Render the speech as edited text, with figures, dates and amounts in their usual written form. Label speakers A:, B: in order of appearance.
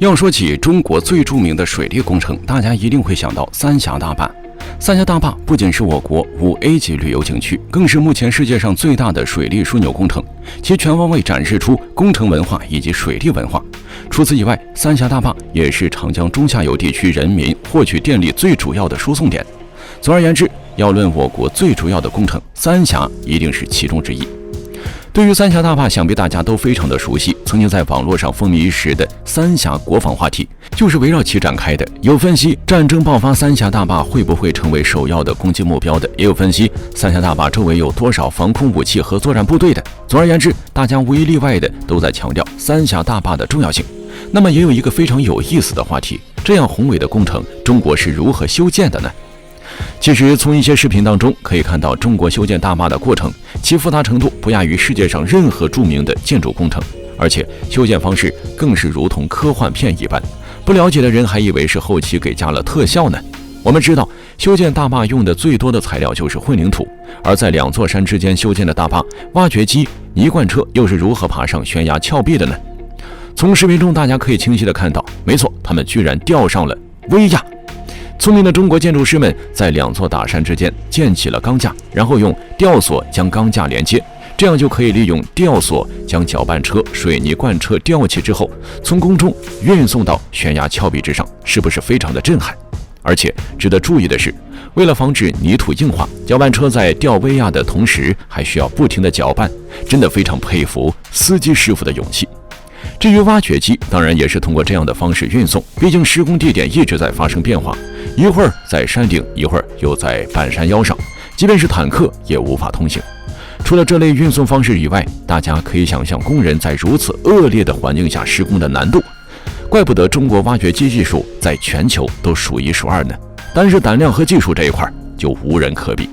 A: 要说起中国最著名的水利工程，大家一定会想到三峡大坝。三峡大坝不仅是我国5A 级旅游景区，更是目前世界上最大的水利枢纽工程，其全方位展示出工程文化以及水利文化。除此以外，三峡大坝也是长江中下游地区人民获取电力最主要的输送点。总而言之，要论我国最主要的工程，三峡一定是其中之一。对于三峡大坝，想必大家都非常的熟悉。曾经在网络上风靡一时的三峡国防话题，就是围绕其展开的。有分析战争爆发，三峡大坝会不会成为首要的攻击目标的，也有分析三峡大坝周围有多少防空武器和作战部队的。总而言之，大家无一例外的都在强调三峡大坝的重要性。那么也有一个非常有意思的话题，这样宏伟的工程，中国是如何修建的呢？其实从一些视频当中可以看到，中国修建大坝的过程，其复杂程度不亚于世界上任何著名的建筑工程，而且修建方式更是如同科幻片一般，不了解的人还以为是后期给加了特效呢。我们知道，修建大坝用的最多的材料就是混凝土，而在两座山之间修建的大坝，挖掘机、泥罐车又是如何爬上悬崖峭壁的呢？从视频中大家可以清晰地看到，没错，他们居然吊上了威亚。聪明的中国建筑师们在两座大山之间建起了钢架，然后用吊索将钢架连接，这样就可以利用吊索将搅拌车、水泥罐车吊起之后，从空中运送到悬崖峭壁之上，是不是非常的震撼？而且值得注意的是，为了防止泥土硬化，搅拌车在吊威亚的同时还需要不停的搅拌，真的非常佩服司机师傅的勇气。至于挖掘机，当然也是通过这样的方式运送，毕竟施工地点一直在发生变化，一会儿在山顶，一会儿又在半山腰上，即便是坦克也无法通行。除了这类运送方式以外，大家可以想象工人在如此恶劣的环境下施工的难度，怪不得中国挖掘机技术在全球都数一数二呢。但是胆量和技术这一块就无人可比。